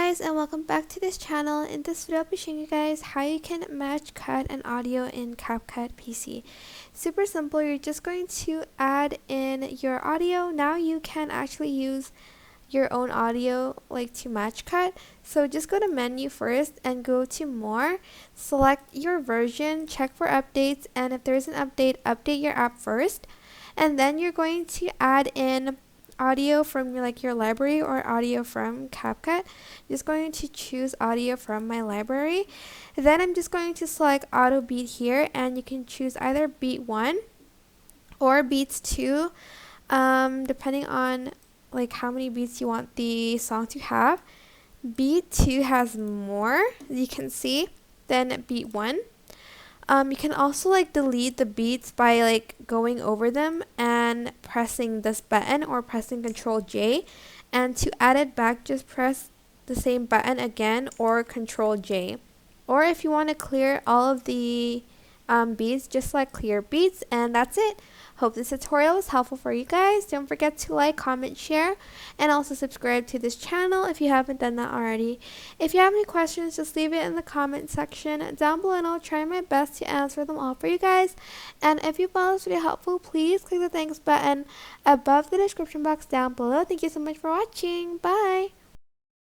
guys, and welcome back to this channel. In this video I'll be showing you guys how you can match cut an audio in CapCut PC. Super simple. You're just going to add in your audio. Now you can actually use your own audio like to match cut. So just go to menu first and go to more, select your version, check for updates, and if there's an update, update your app first, and then you're going to add in audio from your library or audio from CapCut. Just going to choose audio from my library. Then I'm just going to select auto beat here, and you can choose either beat 1 or beats 2, depending on how many beats you want the song to have. Beat 2 has more, as you can see, than beat 1. You can also delete the beats by going over them and pressing this button or pressing Control J. And to add it back, just press the same button again or Control J. Or if you want to clear all of the beats, just select clear beats, and that's it. Hope this tutorial was helpful for you guys. Don't forget to like, comment, share, and also subscribe to this channel if you haven't done that already. If you have any questions, just leave it in the comment section down below and I'll try my best to answer them all for you guys. And if you found this video helpful, please click the thanks button above the description box down below. Thank you so much for watching. Bye!